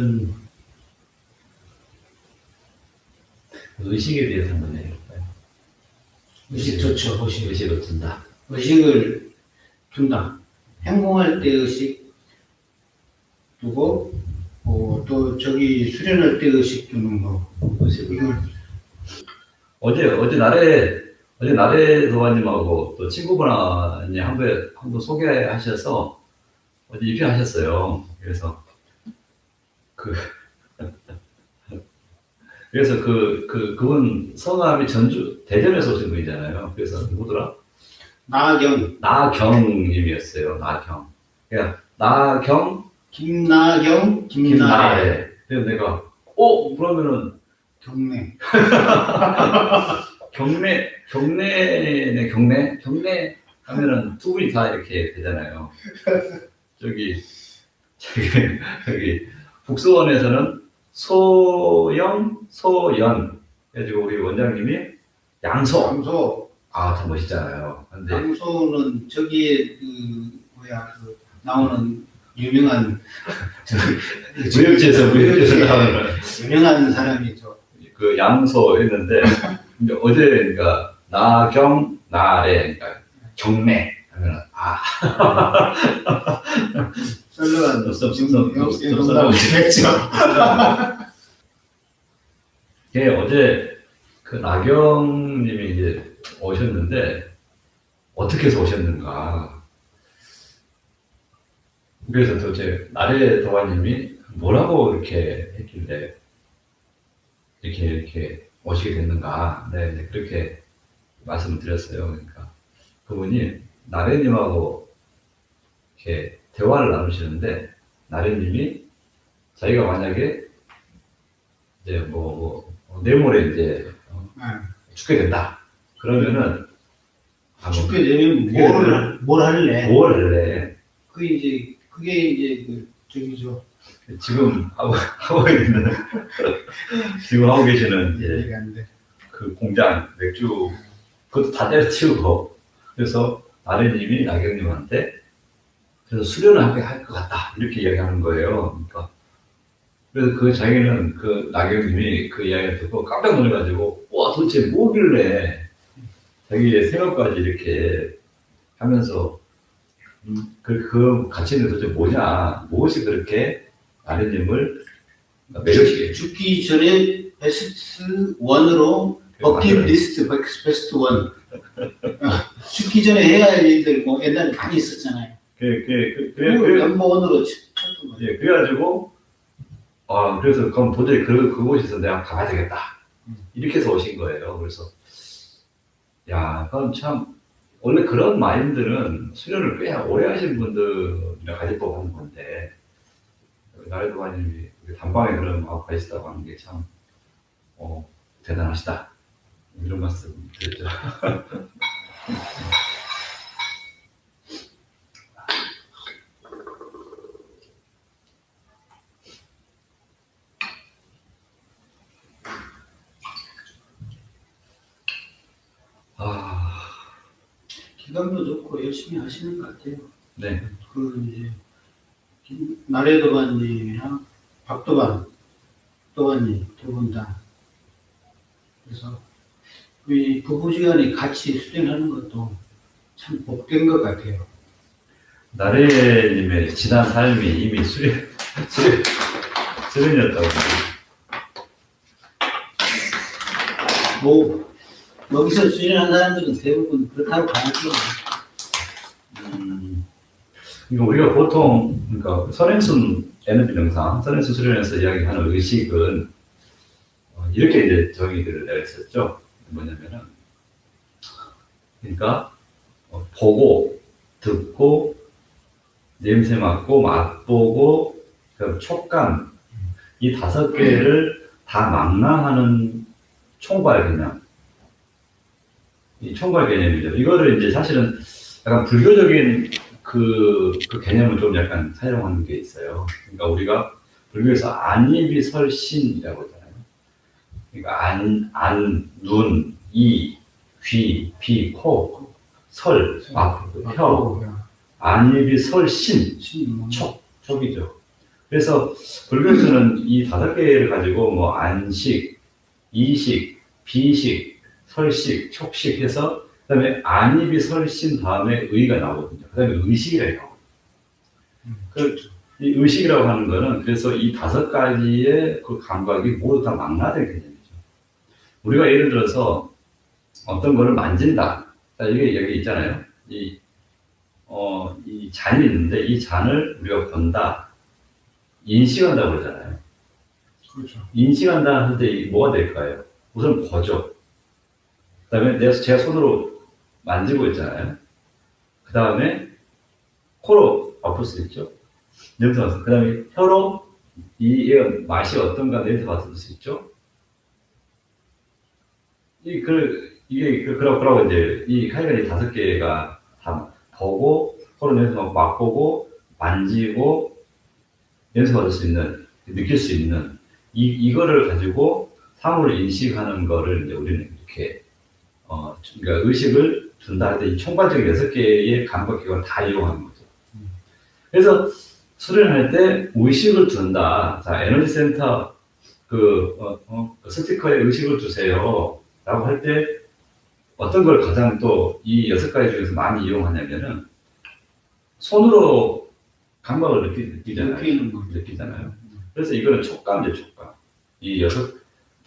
그러면 의식에 대해서 한번 해볼까요? 의식 좋죠. 의식을 둔다. 의식을 둔다. 행동할 때 의식 두고, 또 저기 수련할 때 의식 두는 거. 이걸 어제 나래 도관님하고 또 친구분이 한번 소개하셔서 어제 입회하셨어요. 그래서 그분 성함이 대전에서 오신 분이잖아요. 그래서 누구더라? 나경님이었어요. 나경. 그러니까 김나래. 김나래. 그래서 내가 그러면은 경례 하면은 두 분이 다 이렇게 되잖아요. 저기 북수원에서는 소연 해가지고 우리 원장님이 양소. 참 멋있잖아요. 근데 양소는 저기에 나오는 유명한 무역지에서 나오는 유명한 사람이죠. 그 양소 했는데 이제 어제 그러니까 나래 그러니까 경례 하면은 썰러가 썰렁했죠. 어제 그 나경님이 이제 오셨는데 어떻게 해서 오셨는가? 그래서 도대체 나래 도화님이 뭐라고 이렇게 했길래 이렇게 오시게 됐는가? 네, 그렇게 말씀을 드렸어요. 그러니까 그분이 나래님하고 이렇게 대화를 나누시는데 나래님이 자기가 만약에 이제 내일모레 이제 죽게 된다. 그러면은 죽게 되면 뭘 할래? 그게 이제 저기죠. 지금 하고 계시는 이제 그 공장 맥주 그것도 다 때려치우고 그래서 나래님이 나경님한테 그래서 수련을 할 것 같다 이렇게 이야기하는 거예요. 그러니까 그래서 자기는 그 나경님이 그 이야기를 듣고 깜짝 놀라가지고 도대체 뭐길래 자기의 생각까지 이렇게 하면서 그 가치는 도대체 뭐냐 무엇이 그렇게 나래님을 매력시게 죽기 전에 베스트 1으로 버킷리스트 베스트 1 죽기 전에 해야 할 일들 옛날에 많이 있었잖아요. 넘버원으로 쳤던 거죠. 예, 그래가지고 그래서 그럼 도저히 그곳에서 내가 가야 되겠다 이렇게 해서 오신 거예요. 그래서 그럼 참 원래 그런 마인드는 수련을 꽤 오래 하신 분들이나 가질 법한 건데 나래도관님이 단방에 그런 마음 가지시다고 하는 게 참 대단하시다 이런 말씀 드렸죠. 기감도 좋고 열심히 하시는 것 같아요. 네. 이제 나래도관님이랑 박도관님 두 분 다. 그래서 우리 부부지간에 같이 수련하는 것도 참 복된 것 같아요. 나래님의 지난 삶이 이미 수련이었다고. 여기서 수련한 사람들은 대부분 그렇다고 봐야죠. 그러니까 우리가 보통 선행순 에너지 명상, 선행순 수련에서 이야기하는 의식은 이렇게 이제 정의를 내렸었죠. 뭐냐면은 그러니까 보고, 듣고, 냄새 맡고, 맛보고, 촉감 이 5개를 다 망라하는 총괄 개념. 이 총괄 개념이죠. 이거를 이제 사실은 약간 불교적인 그 개념을 좀 약간 사용하는 게 있어요. 그러니까 우리가 불교에서 안입이설신이라고 하잖아요. 그러니까 눈, 이, 귀, 비, 코, 설, 혀. 안입이설신, 촉이죠. 그래서 불교에서는 이 5개를 가지고 뭐 안식, 이식, 비식, 설식, 촉식 해서 그다음에 안입이 설신 다음에 의가 나오거든요. 그다음에 의식이라고 나오거든요. 그렇죠. 이 의식이라고 하는 거는 그래서 이 5가지의 그 감각이 모두 다 망라된 개념이죠. 우리가 예를 들어서 어떤 거를 만진다. 자, 이게 여기 있잖아요. 이 잔이 있는데 이 잔을 우리가 본다. 인식한다고 그러잖아요. 그렇죠. 인식한다 할 때 뭐가 될까요? 우선 보죠. 그 다음에 제가 손으로 만지고 있잖아요. 그 다음에 코로 엎을 수 있죠. 냄새 맡을 그 다음에 혀로 이 맛이 어떤가 냄새 맡을 수 있죠. 그러고 이제 이 카이가 5개가 다 보고 코로 냄새 맡보고 만지고 냄새 맡을 수 있는 느낄 수 있는 이거를 가지고 사물을 인식하는 거를 이제 우리는 이렇게 그러니까 의식을 둔다 할 때 이 총괄적인 6개의 감각기관을 다 이용하는 거죠. 그래서 수련할 때 의식을 둔다. 자, 에너지 센터 스티커에 의식을 두세요. 라고 할 때 어떤 걸 가장 또 이 6가지 중에서 많이 이용하냐면은 손으로 감각을 느끼잖아요. 그래서 이거는 촉감이죠, 촉감. 이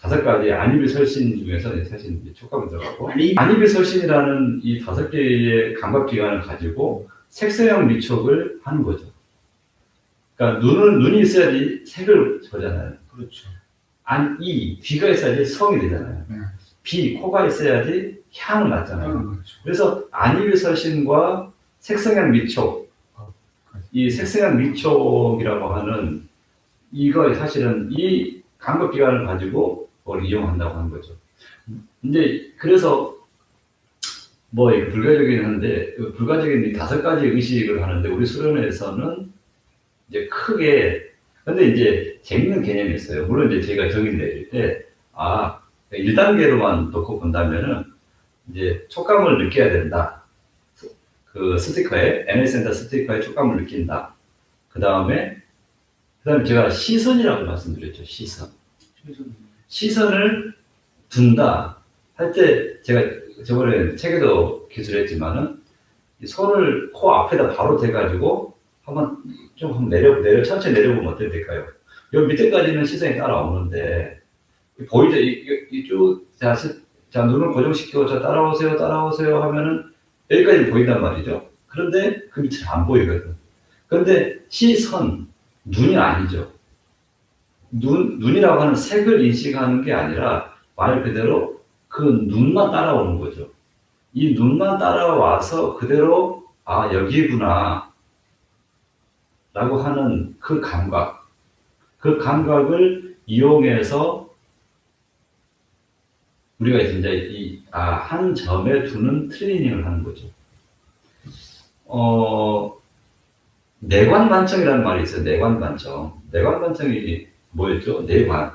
5가지 안입이 설신 중에서 사실 촉감이 들어가고 안입이 설신이라는 이 5개의 감각기관을 가지고 색소형 미촉을 하는 거죠. 그러니까 눈이 있어야지 색을 보잖아요. 그렇죠. 귀가 있어야지 성이 되잖아요. 코가 있어야지 향을 맡잖아요. 그렇죠. 그래서 안입이 설신과 색성향 미촉, 이 색성향 미촉이라고 하는 이거 사실은 이 감각기관을 가지고 그걸 이용한다고 하는 거죠. 이제 그래서 뭐 불가적이긴 한데 불가적인 이 5가지 의식을 하는데 우리 수련회에서는 이제 크게 근데 이제 재밌는 개념이 있어요. 물론 이제 제가 정의 내릴 때 1단계로만 놓고 본다면은 이제 촉감을 느껴야 된다. 그 스티커에 에너지센터 스티커에 촉감을 느낀다. 그 다음에 제가 시선이라고 말씀드렸죠. 시선을 둔다 할 때 제가 저번에 책에도 기술했지만은 손을 코 앞에다 바로 대가지고 한번 천천히 내려보면 어떻게 될까요? 여기 밑에까지는 시선이 따라오는데 보이죠? 이쭉 자 눈을 고정시키고 자 따라오세요 하면은 여기까지 보인단 말이죠. 그런데 그 밑을 안 보이거든. 그런데 눈이 아니죠. 눈이라고 하는 색을 인식하는 게 아니라 말 그대로 그 눈만 따라오는 거죠. 이 눈만 따라와서 그대로 여기구나 라고 하는 그 감각을 이용해서 우리가 이제 한 점에 두는 트레이닝을 하는 거죠. 내관반청이라는 말이 있어요. 내관반청이 뭐였죠? 내관.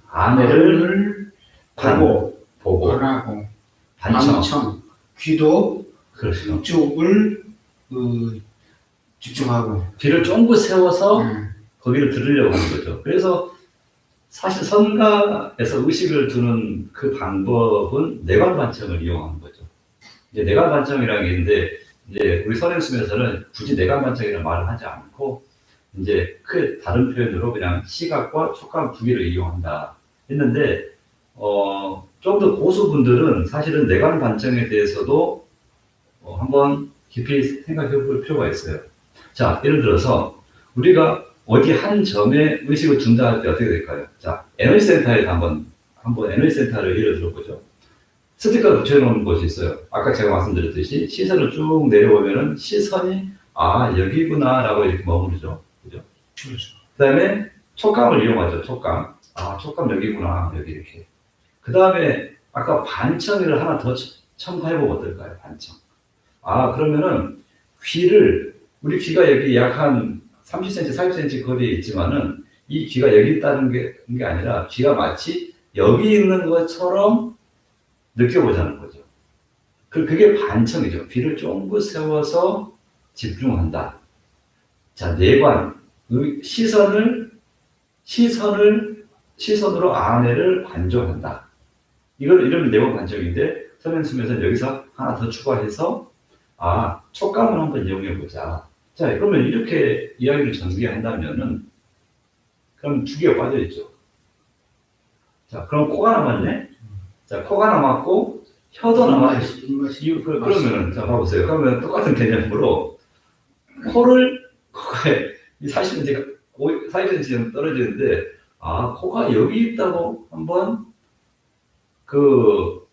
아내를 보고 바라고 반청. 귀도 그렇죠. 이쪽을 집중하고 귀를 쫑긋 세워서 거기를 들으려고 하는 거죠. 그래서 사실 선가에서 의식을 두는 그 방법은 내관반청을 이용하는 거죠. 이제 내관반청이라는 게 있는데 이제 우리 선행수에서는 굳이 내관반청이라는 말을 하지 않고 이제 그 다른 표현으로 그냥 시각과 촉감 2개를 이용한다 했는데 좀 더 고수분들은 사실은 내관반청에 대해서도 한번 깊이 생각해 볼 필요가 있어요. 자, 예를 들어서 우리가 어디 한 점에 의식을 둔다 할 때 어떻게 될까요? 자, 에너지 센터에서 한번 에너지 센터를 예를 들어보죠. 스티커를 붙여놓은 곳이 있어요. 아까 제가 말씀드렸듯이 시선을 쭉 내려오면은 시선이 여기구나 라고 이렇게 머무르죠. 그죠? 그렇죠. 그 다음에 촉감을 이용하죠. 촉감. 촉감 여기구나. 여기 이렇게. 그 다음에 아까 반청을 하나 더 첨가해보면 어떨까요? 반청. 그러면은 우리 귀가 여기 약 한 30cm, 40cm 거리에 있지만은 이 귀가 여기 있다는 게 아니라 귀가 마치 여기 있는 것처럼 느껴보자는 거죠. 그게 반청이죠. 귀를 쫑긋 세워서 집중한다. 자, 내관. 시선으로 아내를 관조한다. 이걸 이런 내용 관점인데 서면숨에서는 여기서 하나 더 추가해서 촉감을 한번 이용해 보자. 자, 그러면 이렇게 이야기를 전개한다면은 그럼 두 개가 빠져 있죠. 자, 그럼 코가 남았네. 자, 코가 남았고 혀도 남았지. 그러면은 자 봐보세요. 그러면 똑같은 개념으로 코에 사실은 제가 사실은 지금 떨어지는데 코가 여기 있다고 한번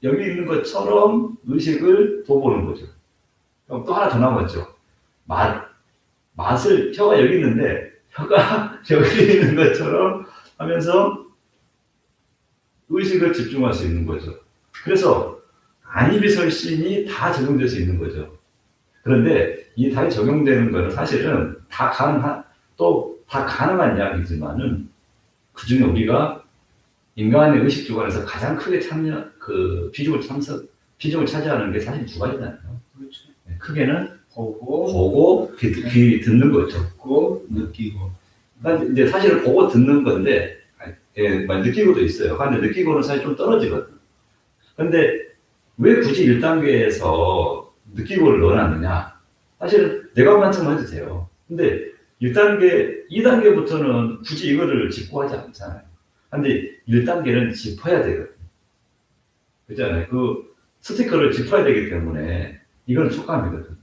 여기 있는 것처럼 의식을 둬보는 거죠. 그럼 또 하나 더 남았죠. 맛을 혀가 여기 있는데 혀가 여기 있는 것처럼 하면서 의식을 집중할 수 있는 거죠. 그래서 안이비설신이 다 적용될 수 있는 거죠. 그런데 이 다 적용되는 거는 사실은 다 가능한 이야기지만은 그 중에 우리가 인간의 의식 주관에서 가장 크게 비중을 차지하는 게 사실 두 가지잖아요. 그렇죠. 크게는 보고, 귀 듣는 거죠. 듣고, 느끼고. 그러니까 이제 사실은 보고 듣는 건데, 느끼고도 있어요. 근데 느끼고는 사실 좀 떨어지거든. 근데 왜 굳이 1단계에서 느끼고를 넣어놨느냐? 사실은 내가 관점만 해도 돼요. 근데 1단계, 2단계부터는 굳이 이거를 짚고 하지 않잖아요. 근데 1단계는 짚어야 되거든요. 그렇잖아요. 그 스티커를 짚어야 되기 때문에 이건 촉감이거든.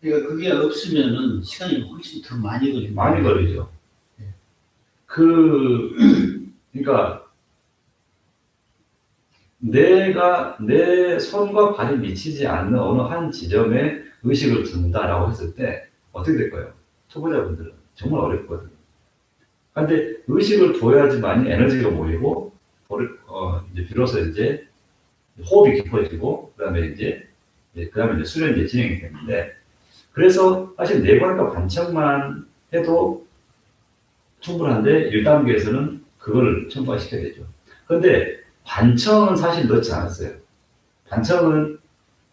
그러니까 그게 없으면은 시간이 훨씬 더 많이 걸립니다. 많이 걸리죠. 네. 그러니까 내 손과 발이 미치지 않는 어느 한 지점에 의식을 둔다라고 했을 때 어떻게 될까요? 초보자분들은 정말 어렵거든요. 그런데 의식을 둬야지만이 에너지가 모이고 이제 비로소 이제 호흡이 깊어지고 그다음에 이제 수련이 진행이 되는데 그래서 사실 내관과 관청만 해도 충분한데 1단계에서는 그걸 첨부시켜야 되죠. 그런데 관청은 사실 넣지 않았어요. 관청은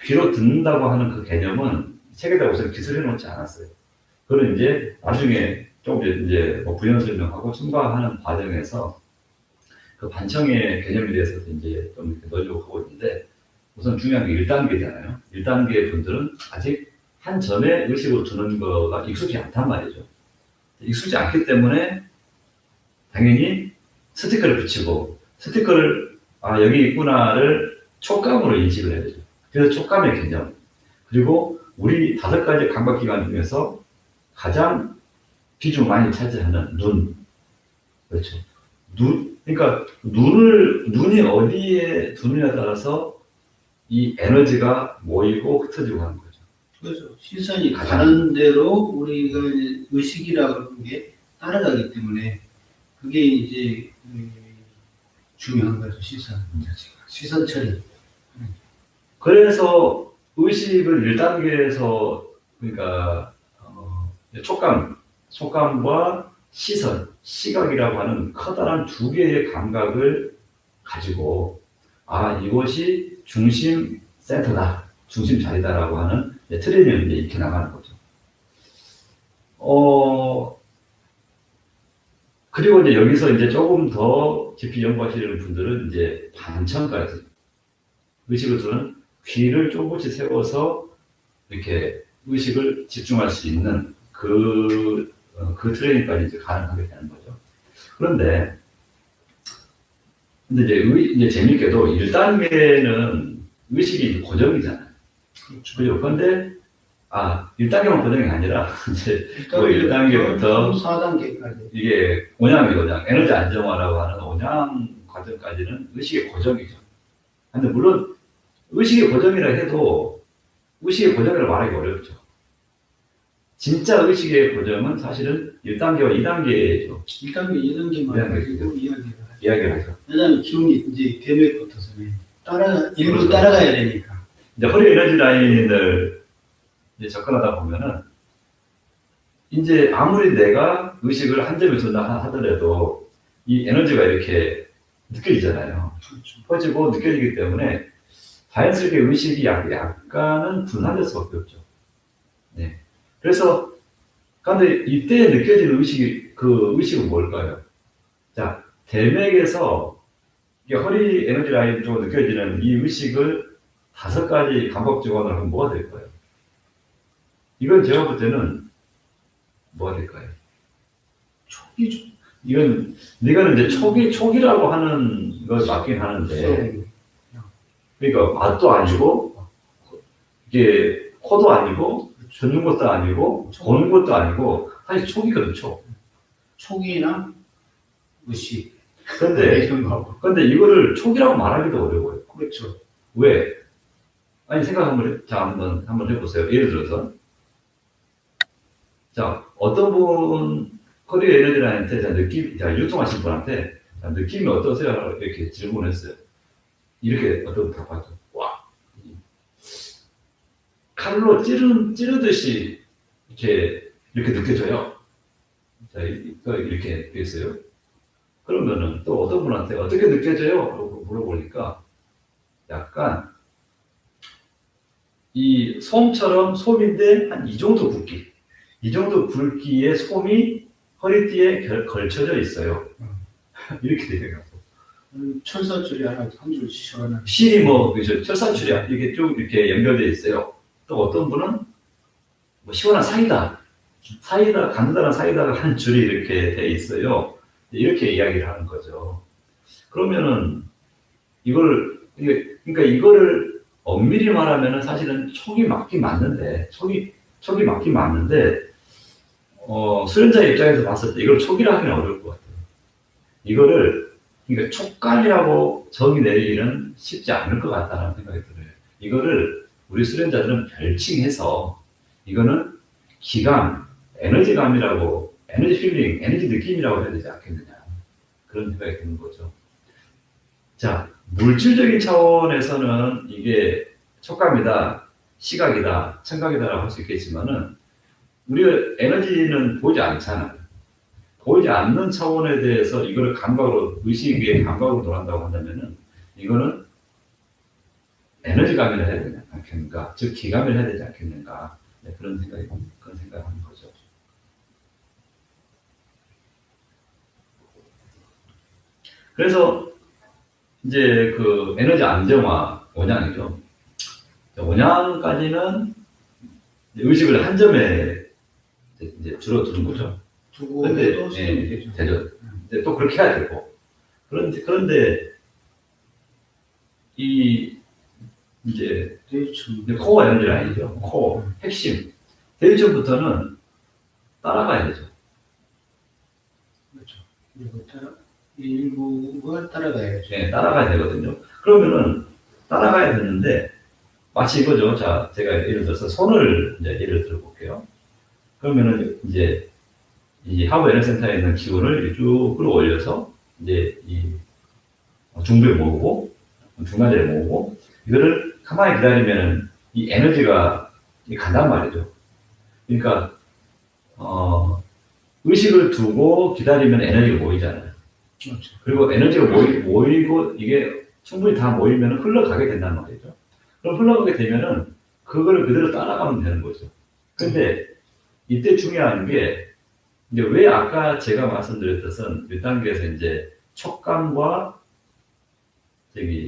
귀로 듣는다고 하는 그 개념은 책에다 우선 기술해 놓지 않았어요. 그걸 이제 나중에 조금 이제 부연 설명하고 첨가하는 과정에서 그 관청의 개념에 대해서도 이제 좀 이렇게 넣으려고 하고 있는데 우선 중요한 게 1단계잖아요. 1단계 분들은 아직 한 점에 의식을 두는 거가 익숙지 않단 말이죠. 익숙지 않기 때문에 당연히 스티커를 붙이고 스티커를 여기 있구나를 촉감으로 인식을 해야 되죠. 그래서 촉감의 개념 그리고 우리 5가지 감각기관 중에서 가장 비중 많이 차지하는 눈 그렇죠. 그러니까 눈이 어디에 두느냐에 따라서 이 에너지가 모이고 흩어지고 하는 거죠. 그래서 시선이 가는 대로 우리가 이제 의식이라고 하는 게 따라가기 때문에 그게 이제 중요한 거죠. 시선 처리. 그래서 의식을 1단계에서 그러니까 촉감과 시선, 시각이라고 하는 커다란 2개의 감각을 가지고 이것이 중심 센터다, 중심 자리다라고 하는 트레이닝을 이제 익혀 나가는 거죠. 그리고 이제 여기서 이제 조금 더 깊이 연구하시는 분들은 이제 반청까지 의식을 두는 귀를 조금씩 세워서 이렇게 의식을 집중할 수 있는 그 트레이닝까지 이제 가능하게 되는 거죠. 그런데 이제 재밌게도 1단계는 의식이 고정이잖아요. 그렇죠. 그런데 1단계만 고정이 아니라 이제 1단계부터 4단계까지 이게 온양, 에너지 안정화라고 하는 온양 과정까지는 의식의 고정이죠. 근데 물론 의식의 고정이라 해도 의식의 고정이라고 말하기 어렵죠. 진짜 의식의 고정은 사실은 1단계와 2단계죠. 1단계, 2단계만 가지고 이야기를 하죠. 왜냐하면 기운이 이제 대뇌 붙어서 일부 따라가야 되니까. 이제 허리 에너지 라인을 이제 접근하다 보면은 이제 아무리 내가 의식을 한 점에 둔다 하더라도 이 에너지가 이렇게 느껴지잖아요. 그렇죠. 퍼지고 느껴지기 때문에 자연스럽게 의식이 약간은 분산될 수밖에 없죠. 네. 그래서 그런데 이때 느껴지는 의식이, 그 의식은 뭘까요? 자, 대맥에서 이게 허리 에너지 라인 쪽으로 느껴지는 이 의식을 5가지 감각 적원을 하면 뭐가 될까요? 이건 제가 볼 때는 뭐가 될까요? 촉이죠. 이거는 이제 촉이라고 하는 걸 맞긴 하는데, 그러니까 맛도 아니고, 이게 코도 아니고, 듣는 것도 아니고, 보는 것도 아니고, 사실 촉이거든, 촉. 촉이나 의식 그런데, 이런 거. 근데 이거를 촉이라고 말하기도 어려워요. 그렇죠. 왜? 아니, 생각 한번 해보세요. 예를 들어서, 자, 어떤 분, 커리어 에너지라인한테 유통하신 분한테, 자, 느낌이 어떠세요? 이렇게 질문했어요. 이렇게 어떤 분 답하죠. 와, 칼로 찌르듯이 이렇게 느껴져요. 자, 이렇게 됐어요. 그러면은 또 어떤 분한테 어떻게 느껴져요? 라고 물어보니까 약간 이 솜처럼 솜인데 한 이 정도 굵기. 이 정도 굵기의 솜이 허리띠에 걸쳐져 있어요. 이렇게 돼요. 철사줄이 하나 한 줄 시원한. 실이 그죠. 철사줄이 이렇게 쭉 이렇게 연결되어 있어요. 또 어떤 분은 뭐 시원한 사이다, 간단한 사이다가 한 줄이 이렇게 돼 있어요. 이렇게 이야기를 하는 거죠. 그러면은 그러니까 이거를 엄밀히 말하면은 사실은 촉이 맞긴 맞는데, 수련자 입장에서 봤을 때 이걸 촉이라 하기는 어려울 것 같아요. 그러니까 촉감이라고 정의 내리기는 쉽지 않을 것 같다는 생각이 들어요. 이거를 우리 수련자들은 별칭해서 이거는 기감, 에너지감이라고, 에너지 필링, 에너지 느낌이라고 해야 되지 않겠느냐. 그런 생각이 드는 거죠. 자, 물질적인 차원에서는 이게 촉감이다, 시각이다, 청각이다라고 할 수 있겠지만은 우리가 에너지는 보이지 않잖아요. 보이지 않는 차원에 대해서 이거를 의식의 감각으로 돌아간다고 한다면은 이거는 에너지감이라 해야 되지 않겠는가, 즉 기감을 해야 되지 않겠는가, 네, 그런 생각을 하는 거죠. 그래서 이제 그 에너지 안정화, 원양이죠. 원양까지는 의식을 한 점에 이제 줄어드는 거죠. 두고 근데 또 쓰면 되죠. 되죠. 또 그렇게 해야 되고. 그런데 이제 대충 코어 에너지 라인이죠. 코어 핵심 대위점부터는 따라가야 되죠. 그렇죠. 일부가 따라가야죠. 네, 따라가야 되거든요. 그러면은 따라가야 되는데 마치 이거죠. 자, 제가 예를 들어서 손을 이제 예를 들어 볼게요. 그러면은 이제 이 하부 에너지 센터에 있는 기운을 쭉 끌어올려서 이제 이 중부에 모으고 중간에 모으고 이거를 가만히 기다리면은 이 에너지가 간단 말이죠. 그러니까 의식을 두고 기다리면 에너지가 모이잖아요. 그렇죠. 그리고 에너지가 모이고 이게 충분히 다 모이면 흘러가게 된단 말이죠. 그럼 흘러가게 되면은 그거를 그대로 따라가면 되는 거죠. 근데 이때 중요한 게 이제 왜 아까 제가 말씀드렸던 1단계에서 이제 촉감과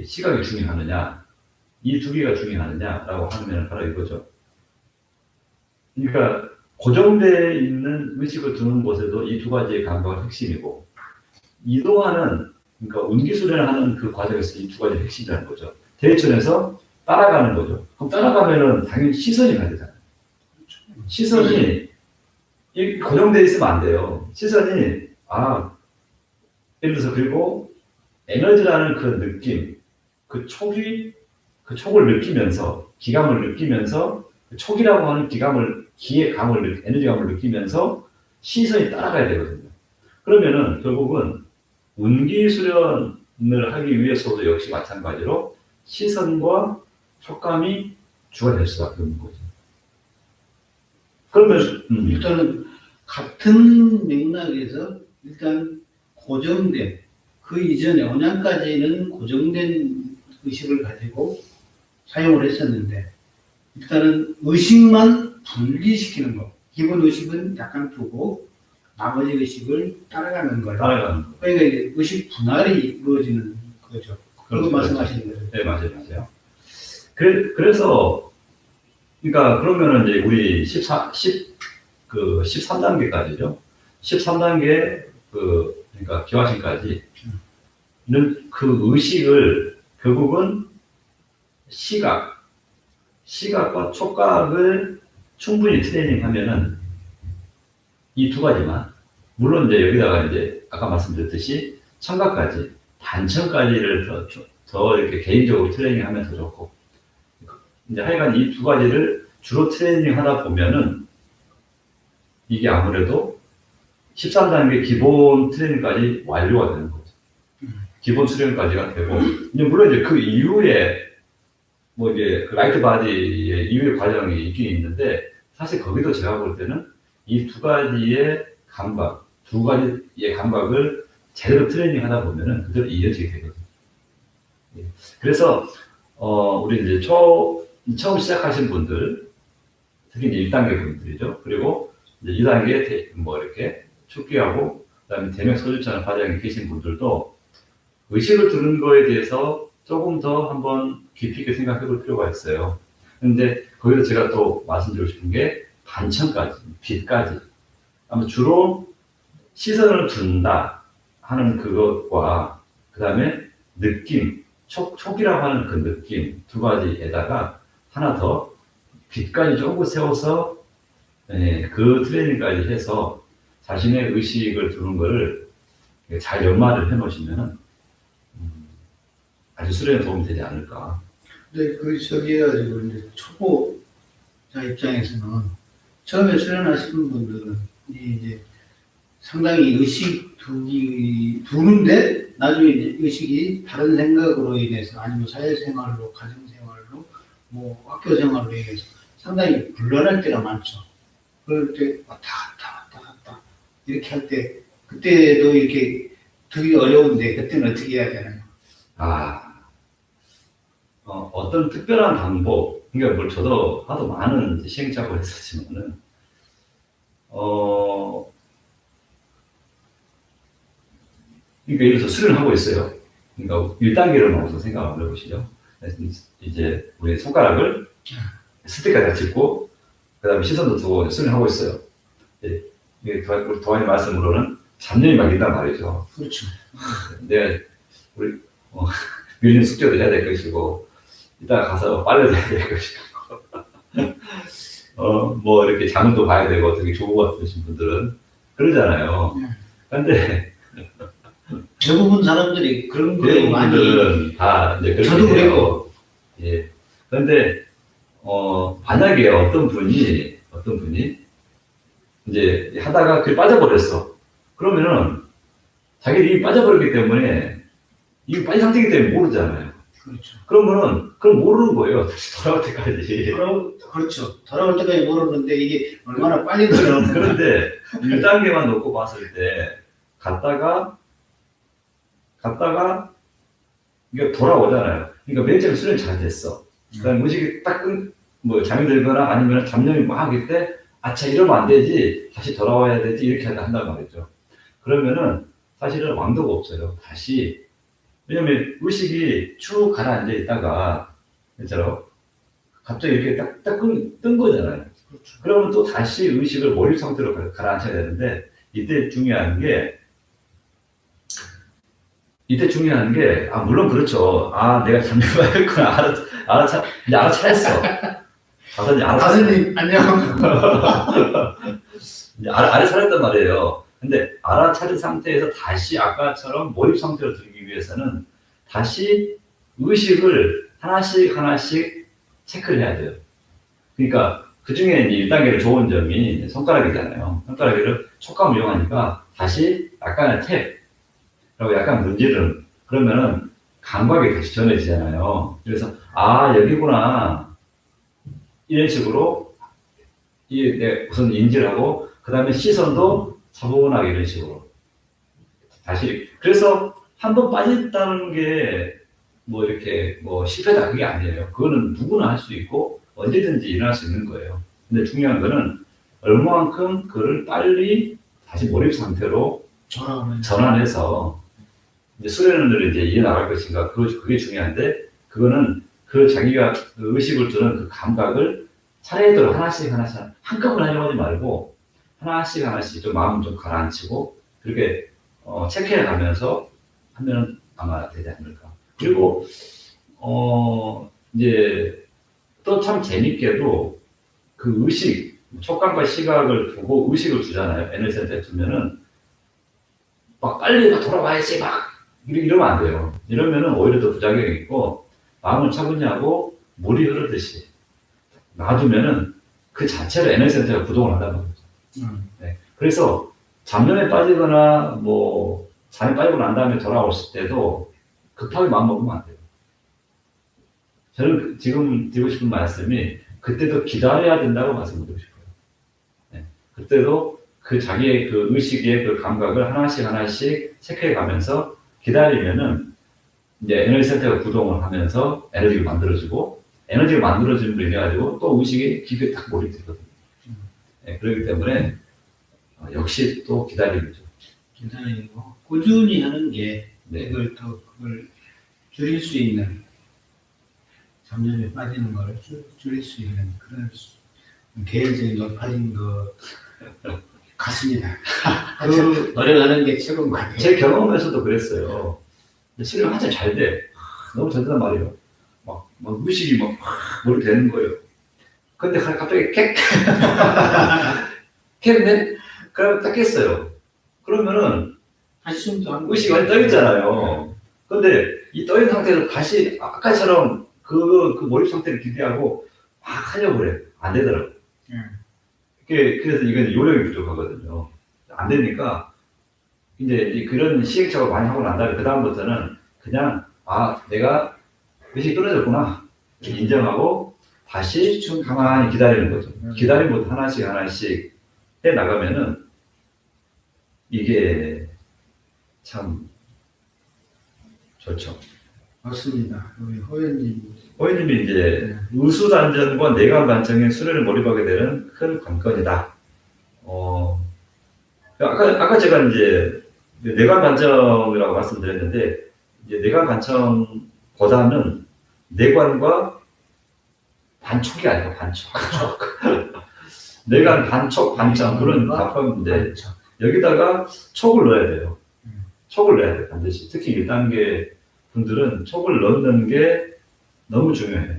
시각이 중요하느냐, 이 두 개가 중요하느냐라고 하면 바로 이거죠. 그러니까 고정되어 있는 의식을 두는 곳에도 이 두 가지의 감각은 핵심이고, 이동하는, 그러니까 운기수련을 하는 그 과정에서 이 두 가지 핵심이라는 거죠. 대천에서 따라가는 거죠. 그럼 따라가면은 당연히 시선이 가야 되잖아요. 시선이 고정되어 있으면 안 돼요. 시선이, 예를 들어서 그리고 에너지라는 그 느낌, 그 촉을 느끼면서, 기감을 느끼면서, 그 촉이라고 하는 에너지감을 느끼면서 시선이 따라가야 되거든요. 그러면은 결국은 운기 수련을 하기 위해서도 역시 마찬가지로 시선과 촉감이 주가 될 수밖에 없는 거죠. 그러면 일단은 같은 맥락에서 일단 고정된 그 이전에 원양까지는 고정된 의식을 가지고 사용을 했었는데 일단은 의식만 분리시키는 거. 기본 의식은 약간 두고 나머지 의식을 따라가는 거예요. 따라가는 거. 그러니까 이제 의식 분할이 이루어지는 거죠. 그거 말씀하시는 거죠. 네, 맞아요, 맞아요. 그래서, 그러니까, 그러면은 이제 우리 13단계까지죠. 13단계, 그러니까 기화신까지는 그 의식을 결국은 시각과 촉각을 충분히 트레이닝 하면은 이 두 가지만, 물론 이제 여기다가 이제 아까 말씀드렸듯이 청각까지, 단청까지를 더 이렇게 개인적으로 트레이닝 하면 더 좋고, 이제 하여간 이 두 가지를 주로 트레이닝 하다 보면은 이게 아무래도 13단계 기본 트레이닝까지 완료가 되는 거죠. 기본 트레이닝까지가 되고, 이제 물론 이제 그 이후에 뭐 이제 그 라이트 바디의 이후의 과정이 있긴 있는데, 사실 거기도 제가 볼 때는 이 두 가지의 감각을 제대로 트레이닝 하다 보면은 그대로 이어지게 되거든요. 예. 그래서, 우리 이제 처음 시작하신 분들, 특히 이제 1단계 분들이죠. 그리고 이제 2단계 뭐 이렇게 축기하고, 그 다음에 대명 소주처럼 과정에 계신 분들도 의식을 두는 거에 대해서 조금 더 한번 깊이 있게 생각해 볼 필요가 있어요. 근데 거기서 제가 또 말씀드리고 싶은 게 반청까지, 빛까지. 아마 주로 시선을 둔다 하는 그것과 그 다음에 느낌, 촉이라고 하는 그 느낌 두 가지에다가 하나 더 빛까지 조금 세워서 그 트레이닝까지 해서 자신의 의식을 두는 거를 잘 연마를 해 놓으시면 아주 수련에 도움이 되지 않을까. 근데 저기 해가지고 이제 초보자 입장에서는 처음에 수련하시는 분들은 이제 상당히 의식 두는데 나중에 이제 의식이 다른 생각으로 인해서 아니면 사회생활로, 가정생활로, 뭐 학교생활로 인해서 상당히 불안할 때가 많죠. 그럴 때 왔다 갔다 이렇게 할 때 그때도 이렇게 두기 어려운데 그때는 어떻게 해야 되나요? 어떤 특별한 방법, 그러니까 뭘 저도 하도 많은 시행착오를 했었지만은, 그러니까 여기서 수련을 하고 있어요. 그러니까 1단계로만 우선 생각을 해보시죠. 이제 우리 손가락을 스틱까지 짚고, 그 다음에 시선도 두고 수련을 하고 있어요. 이게 우리 도안의 말씀으로는 잡념이 막힌단 말이죠. 그렇죠. 우리, 밀린 숙제도 해야 될 것이고, 이따가 가서 빨래도 해야 될 것이고, 뭐 이렇게 장도 봐야 되고, 되게 조고 같으신 분들은 그러잖아요. 근데, 대부분 사람들이 그런 거에 대부분 많이. 분들은 다 이제 그렇게 저도 돼요. 그래요. 예. 그런데, 만약에 어떤 분이, 이제 하다가 그게 빠져버렸어. 그러면은, 자기 힘이 빠져버렸기 때문에, 이게 빠진 상태이기 때문에 모르잖아요. 그렇죠. 그럼 모르는 거예요. 다시 돌아올 때까지. 그렇죠. 돌아올 때까지 모르는데 이게 얼마나 빨리 돌아오는 그런데 1단계만 놓고 봤을 때 갔다가 이게 돌아오잖아요. 그러니까 맨 처음에 수련이 잘 됐어. 그다음에 의식이 잠이 들거나 아니면 잡념이 막 할 때 아차 이러면 안 되지. 다시 돌아와야 되지. 이렇게 한단 말이죠. 그러면은 사실은 왕도가 없어요. 다시. 왜냐면 의식이 쭉 가라앉아 있다가 그처럼 갑자기 이렇게 딱 뜬 거잖아요. 그렇죠. 그러면 또 다시 의식을 몰입 상태로 가라앉혀야 되는데 이때 중요한 게 물론 그렇죠. 내가 잠들만 했구나. 알아차렸어. 다스님 안녕. 이제 알아차렸단 말이에요. 근데 알아차린 상태에서 다시 아까처럼 몰입 상태로 들기 위해서는 다시 의식을 하나씩 체크를 해야 돼요. 그러니까 그 중에 1단계로 좋은 점이 손가락이잖아요. 손가락을 촉감을 이용하니까 다시 약간의 탭, 그리고 약간 문지름, 그러면은 감각이 다시 전해지잖아요. 그래서 여기구나. 이런 식으로 우선 인지를 하고 그 다음에 시선도 차분하게 이런 식으로 다시. 그래서 한 번 빠졌다는 게 뭐 이렇게 뭐 실패다 그게 아니에요. 그거는 누구나 할 수 있고 언제든지 일어날 수 있는 거예요. 근데 중요한 거는 얼마만큼 그를 빨리 다시 몰입 상태로 전환해서 이제 수련을 이제 이어나갈 것인가, 그게 중요한데, 그거는 그 자기가 그 의식을 두는 그 감각을 차례대로 하나씩 한꺼번에 하려고 하지 말고, 하나씩 좀 마음 좀 가라앉히고, 그렇게 체크해 가면서 하면 아마 되지 않을까. 그리고, 이제 또 참 재밌게도 그 의식, 촉감과 시각을 두고 의식을 주잖아요. 에너지 센터에 두면은, 막 빨리 돌아와야지, 이러면 안 돼요. 이러면은 오히려 더 부작용이 있고, 마음을 차분히 하고, 물이 흐르듯이 놔두면은 그 자체로 에너지 센터가 구동을 한다는 거죠. 네. 그래서 잠염에 빠지거나, 잠에 빠지고 난 다음에 돌아왔을 때도 급하게 마음 먹으면 안 돼요. 저는 지금 드리고 싶은 말씀이, 그때도 기다려야 된다고 말씀드리고 싶어요. 네. 그때도 그 자기의 그 의식의 그 감각을 하나씩 체크해 가면서 기다리면은 이제 에너지 센터가 구동을 하면서 에너지가 만들어지고, 에너지가 만들어짐으로 인해 가지고 또 의식이 깊게 딱 몰입되거든요. 네, 그렇기 때문에 역시 또 기다림이죠. 기다리고 꾸준히 하는 게 네. 그걸 줄일 수 있는, 잠잠에 빠지는 걸 줄일 수 있는 그런 개연성이 높아진 것 같습니다. 그 노력하는 게 최고인 것 같아요. 제 경험에서도 그랬어요. 수련 한참 잘 돼. 너무 잘 된단 말이에요. 막 의식이 머리 되는 거예요. 근데 갑자기 캡네? 그러면 딱 깼어요. 그러면은 한숨도 안 의식이 완전 떠있잖아요. 근데 이 떠있는 상태에서 다시 아까처럼 그 몰입 상태를 기대하고 막 하려고 그래. 안 되더라고. 그래서 이건 요령이 부족하거든요. 안 되니까 이제 그런 시행착오를 많이 하고 난 다음에 그다음부터는 그냥 내가 의식이 떨어졌구나 인정하고 다시 가만히 기다리는 거죠. 기다림부터 하나씩 해 나가면은 이게 참 좋죠. 맞습니다. 우리 호연님이 이제 의수단전과 내관 관청에 수련을 몰입하게 되는 큰 관건이다. 아까 제가 이제 내관 관청이라고 말씀드렸는데, 이제 내관 관청보다는 내관과 반촉이 아니고 반촉. 내관 반촉 관청 그런 답변인데, 여기다가 촉을 넣어야 돼요. 촉을 넣어야 돼요, 반드시. 특히 1단계 분들은 촉을 넣는 게 너무 중요해요.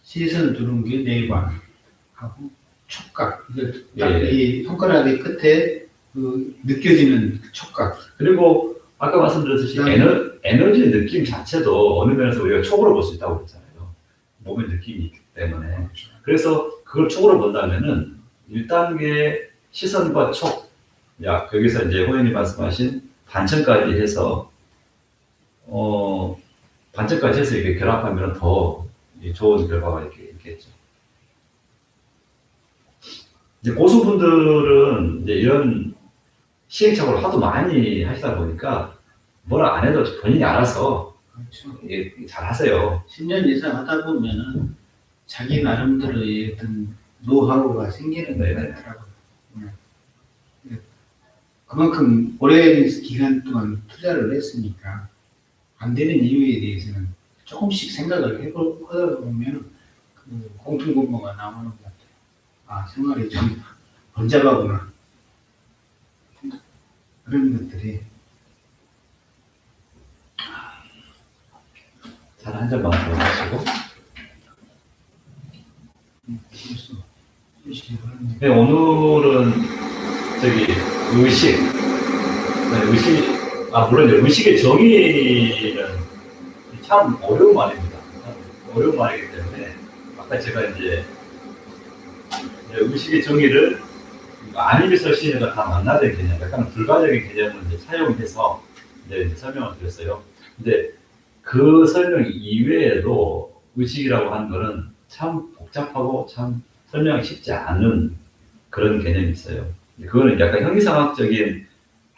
시선 두는 게 내관하고 촉각. 예. 이 손가락의 끝에 그 느껴지는 촉각. 그리고 아까 말씀드렸듯이 에너지 느낌 자체도 어느 면에서 우리가 촉으로 볼 수 있다고 그랬잖아요. 몸의 느낌이 있기 때문에. 그래서 그걸 촉으로 본다면은 1단계 시선과 촉, 여기서 이제 호연이 말씀하신 반천까지 해서 이렇게 결합하면 더 좋은 결과가 이렇게 있겠죠. 이제 고수분들은 이제 이런 시행착오를 하도 많이 하시다 보니까 뭐라 안 해도 본인이 알아서 잘 하세요. 10년 이상 하다 보면은 자기 나름대로의 어떤 노하우가 생기는 것 같더라고요. 그만큼 오랜 기간 동안 투자를 했으니까 안 되는 이유에 대해서는 조금씩 생각을 해보다 보면 그 공통분모가 나오는 것 같아요. 생활이 좀 번잡하구나. 그런 것들이. 잘 한 잔만 더 마시고. 네, 오늘은 의식, 물론 의식의 정의는 참 어려운 말입니다. 어려운 말이기 때문에 아까 제가 이제 의식의 정의를 아니면서 시인과 다 만나는 개념, 약간 불가적인 개념을 이제 사용해서 이제 설명을 드렸어요. 근데 그 설명 이외에도 의식이라고 하는 거는 참 복잡하고 참 설명이 쉽지 않은 그런 개념이 있어요. 그거는 약간 형이상학적인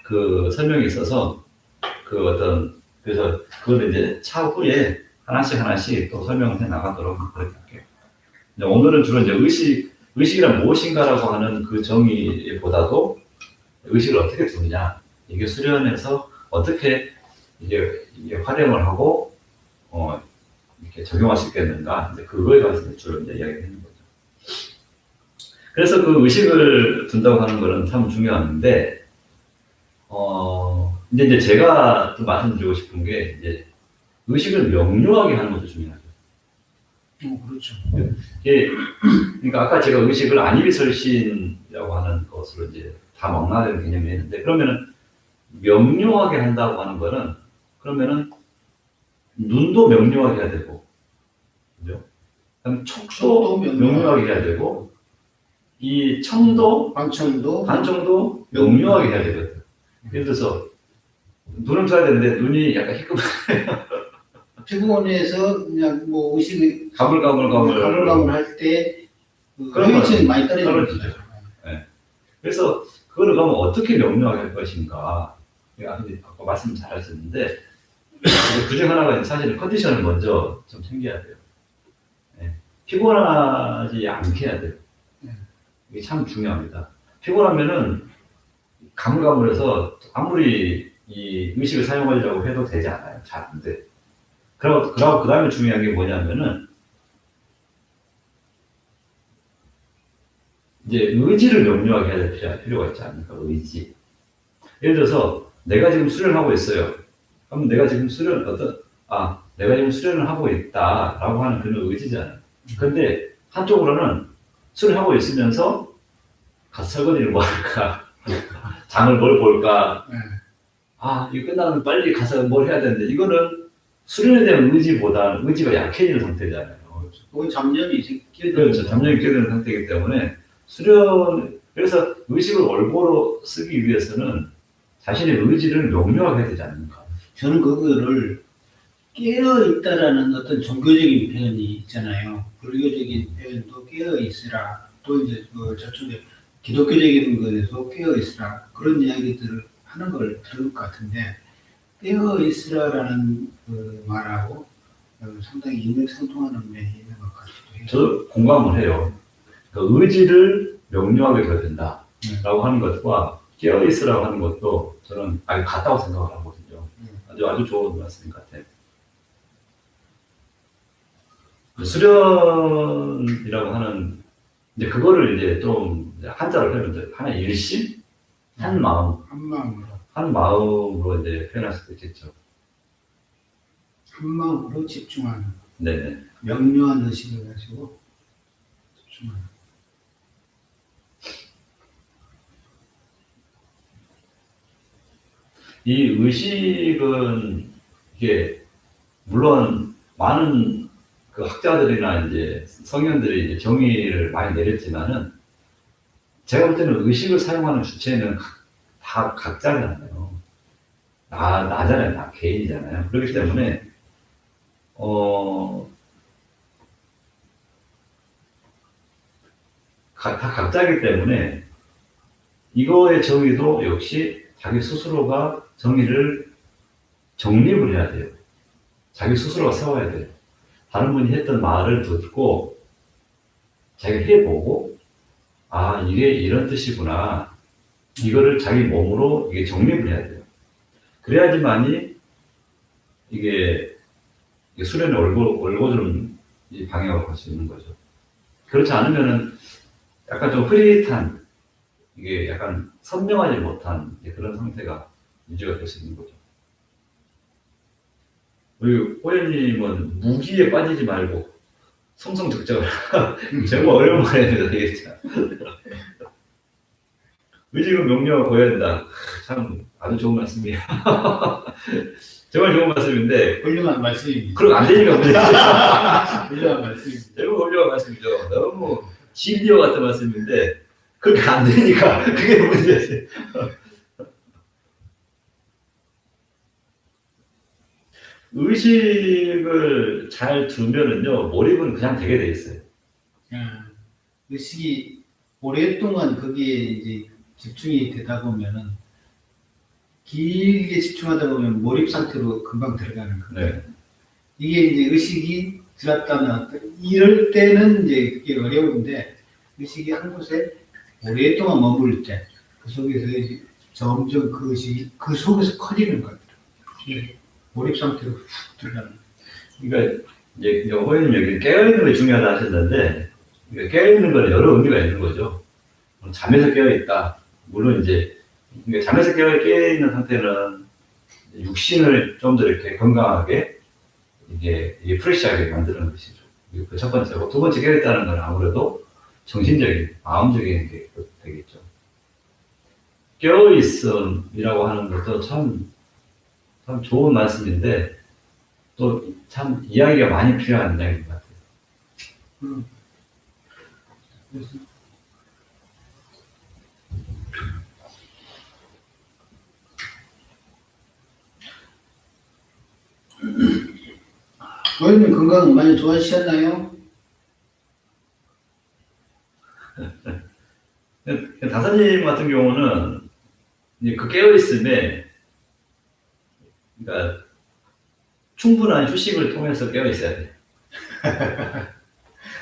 그 설명이 있어서 그래서 그걸 이제 차후에 하나씩 또 설명을 해 나가도록 그렇게 할게요. 오늘은 주로 이제 의식, 의식이란 무엇인가라고 하는 그 정의보다도 의식을 어떻게 두느냐, 이게 수련해서 어떻게 이게 활용을 하고 이렇게 적용할 수 있겠는가, 이제 그거에 관해서 주로 이제 이야기하는 거죠. 그래서 그 의식을 둔다고 하는 거는 참 중요한데, 이제 제가 또 말씀드리고 싶은 게, 이제 의식을 명료하게 하는 것도 중요하죠. 그렇죠. 그러니까 아까 제가 의식을 안이비설신이라고 하는 것으로 이제 다 망라된 개념이 있는데, 그러면은 명료하게 한다고 하는 거는, 그러면은 눈도 명료하게 해야 되고, 그죠? 그다음 촉도 명료하게 해야 되고, 이 청도, 관청도 명료하게 해야 되거든. 예를 들어서 눈을 떠야 되는데 눈이 약간 희끗 피곤해서 그냥 뭐 의식이 가물가물 할 때 그런 효율성이 많이 떨어지죠. 떨어지죠. 네. 그래서 그거를 그러면 어떻게 명료하게 할 것인가? 아까 말씀 잘하셨는데 그중 하나가 사실은 컨디션을 먼저 좀 챙겨야 돼요. 네. 피곤하지 않게 해야 돼요. 이게 참 중요합니다. 피곤하면은 가물가물해서 아무리 이 의식을 사용하려고 해도 되지 않아요. 잘 안 돼. 그리고 그 다음에 중요한 게 뭐냐면은 이제 의지를 명료하게 해야 될 필요가 있지 않습니까? 의지. 예를 들어서 내가 지금 수련을 하고 있어요. 그럼 내가 지금 내가 지금 수련을 하고 있다라고 하는 그런 의지잖아요. 근데 한쪽으로는 수련을 하고 있으면서 가서 설거지를 뭐 할까? 장을 뭘 볼까? 이거 끝나면 빨리 가서 뭘 해야 되는데, 이거는 수련에 대한 의지가 약해지는 상태잖아요. 그건 잡념이 끼어드는 그렇죠. 잡념이 끼어드는 상태이기 때문에 그래서 의식을 올바로 쓰기 위해서는 자신의 의지를 명료하게 해야 되지 않는가. 저는 그거를 깨어있다라는 어떤 종교적인 표현이 있잖아요. 불교적인 표현도 깨어있으라. 또 이제 저쪽에 기독교적인 거에서 깨어있으라. 그런 이야기들을 하는 걸 들을 것 같은데, 깨어있으라라는 그 말하고 상당히 인맥상통하는 면이 있는 것 같기도 해요. 저도 공감을 해요. 그 의지를 명료하게 해야 된다라고 하는 것과 깨어있으라고 하는 것도 저는 아주 같다고 생각을 하거든요. 아주 좋은 말씀인 것 같아요. 수련이라고 하는 이제 그거를 이제 좀 한자로 표현하면 하나 일심, 한 마음으로 이제 표현할 수도 있겠죠. 한 마음으로 집중하는. 네. 명료한 의식을 가지고 집중하는. 이 의식은 이게 물론 많은 그 학자들이나 이제 성현들이 이제 정의를 많이 내렸지만은 제가 볼 때는 의식을 사용하는 주체는 다 각자잖아요. 나잖아요. 나 개인이잖아요. 그렇기 때문에 다 각자이기 때문에 이거의 정의도 역시 자기 스스로가 정립을 해야 돼요. 자기 스스로가 세워야 돼요. 다른 분이 했던 말을 듣고 자기가 해보고 이게 이런 뜻이구나. 이거를 자기 몸으로 이게 정립을 해야 돼요. 그래야지만이 이게 수련의 올곧은 이 방향으로 갈 수 있는 거죠. 그렇지 않으면은 약간 좀 흐릿한, 이게 약간 선명하지 못한 그런 상태가 유지가 될 수 있는 거죠. 우리 호연님은 무기에 빠지지 말고 성성적적을 정말 어려운 말입니다. 되겠죠. 의지가 명료하고 보여야 된다. 참 아주 좋은 말씀이에요. 정말 좋은 말씀인데 훌륭한 말씀입니다. 그럼 안 되니까 훌륭한 말씀입니다. 너무 훌륭한 말씀이죠. 너무 진리와 같은 말씀인데 그렇게 안 되니까 그게 문제지. 의식을 잘 두면은요, 몰입은 그냥 되게 돼 있어요. 의식이 오랫동안 거기에 이제 집중이 되다 보면은 길게 집중하다 보면 몰입 상태로 금방 들어가는 거예요. 네. 이게 이제 의식이 들었다 놨다 이럴 때는 이제 그게 어려운데 의식이 한 곳에 오랫동안 머무를 때, 그 속에서 이제 점점 그것이 그 속에서 커지는 것 같아요. 몰입 상태로 훅 들어가는. 그러니까 이제 호연님 여기 깨어있는 게 중요하다 하셨는데, 그러니까 깨어있는 거는 여러 의미가 있는 거죠. 잠에서 깨어있다. 물론 이제 그러니까 잠에서 깨어있는 상태는 육신을 좀 더 이렇게 건강하게 이게 프레시하게 만드는 것이죠. 그 첫 번째고, 두 번째 깨어있다는 건 아무래도 정신적인, 마음적인 게 되겠죠. 깨어있음이라고 하는 것도 참 좋은 말씀인데, 또 참 이야기가 많이 필요한 이야기인 것 같아요. 그래서 원님 건강 많이 좋아지셨나요? 다사님 같은 경우는 이제 그 깨어있음에, 그러니까 충분한 휴식을 통해서 깨어있어야 돼요.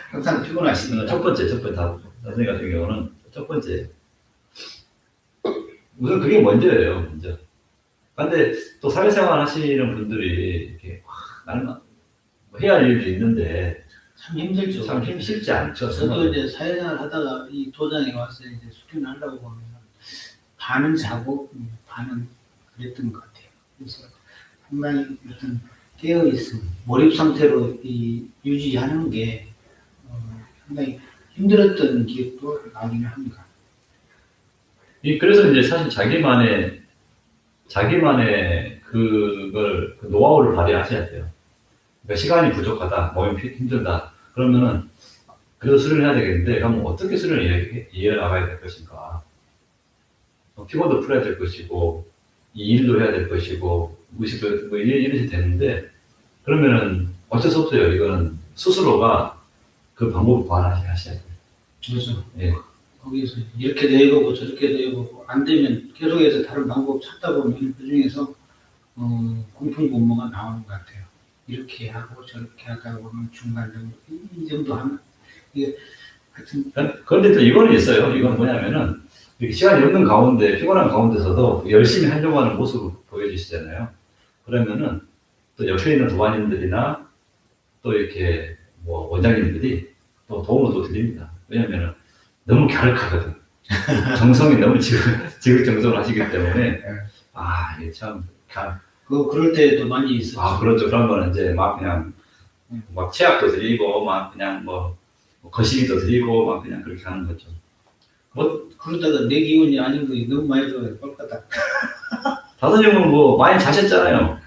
항상 피곤하시니까. 첫 번째, 다사님 같은 경우는 첫 번째. 우선 그게 먼저예요, 먼저. 근데 또 사회생활 하시는 분들이 이렇게, 나는 뭐 해야 할 일도 있는데, 참 힘들죠. 참 힘 쉽지 않죠. 저도 이제 사회생활 하다가 이 도장에 와서 이제 수련을 하려고 보면 반은 자고 반은 그랬던 것 같아요. 그래서 상당히 어떤 깨어있음, 몰입 상태로 이 유지하는 게 상당히 힘들었던 기억도 나기는 합니다. 그래서 이제 사실 자기만의 그 노하우를 발휘하셔야 돼요. 그러니까 시간이 부족하다, 몸이 힘들다. 그러면은, 그래도 수련을 해야 되겠는데, 그럼 어떻게 수련을 이어나가야 될 것인가. 피곤도 풀어야 될 것이고, 이 일도 해야 될 것이고, 의식도, 뭐, 이렇게 되는데, 그러면은, 어쩔 수 없어요. 이거는 스스로가 그 방법을 보완하셔야 돼요. 그렇죠. 예. 거기서 이렇게도 해보고 저렇게도 해보고 안 되면 계속해서 다른 방법 찾다 보면 그 중에서 공통분모가 나오는 것 같아요. 이렇게 하고 저렇게 하다 보면 중간적으로 이 정도 하면 이게 하여튼 그런데 또 이거는 있어요. 이건 뭐냐면은 이렇게 시간이 없는 가운데 피곤한 가운데서도 열심히 하려고 하는 모습을 보여주시잖아요. 그러면은 또 옆에 있는 도반님들이나 또 이렇게 뭐 원장님들이 또 도움을 또 드립니다. 왜냐면은 너무 갸륵하거든. 정성이 너무 지극정성을 하시기 때문에 이게 참 그럴 때도 많이 있었죠. 그렇죠. 그런 거는 이제 막 그냥 막 치약도 드리고 막 그냥 뭐 거시기도 드리고 막 그냥 그렇게 하는 거죠. 그러다가 내 기운이 아닌 거 너무 많이 들어요. 꼴까다. 다사님은 뭐 많이 자셨잖아요.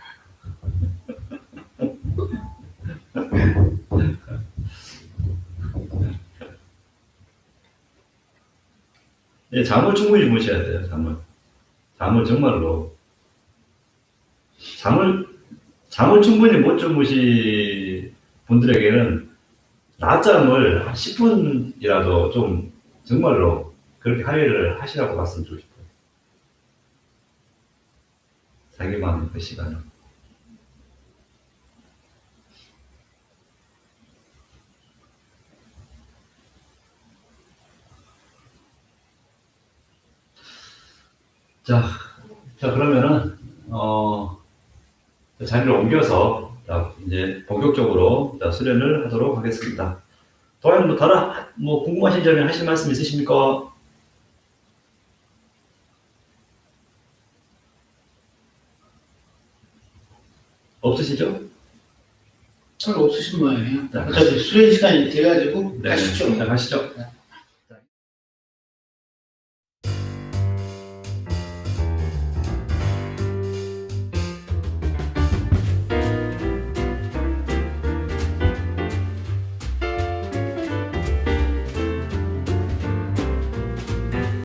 네, 잠을 충분히 주무셔야 돼요. 잠을 정말로 잠을 충분히 못 주무신 분들에게는 낮잠을 한 10분이라도 좀 정말로 그렇게 할애를 하시라고 말씀드리고 싶어요. 자기만 그 시간을. 자 그러면은 자리를 옮겨서 이제 본격적으로 수련을 하도록 하겠습니다. 도와는 뭐 다른 뭐 궁금하신 점이 하실 말씀 있으십니까? 없으시죠? 잘 없으신 모양이에요. 네. 어차피 수련 시간이 돼가지고 네, 가시죠. 가시죠.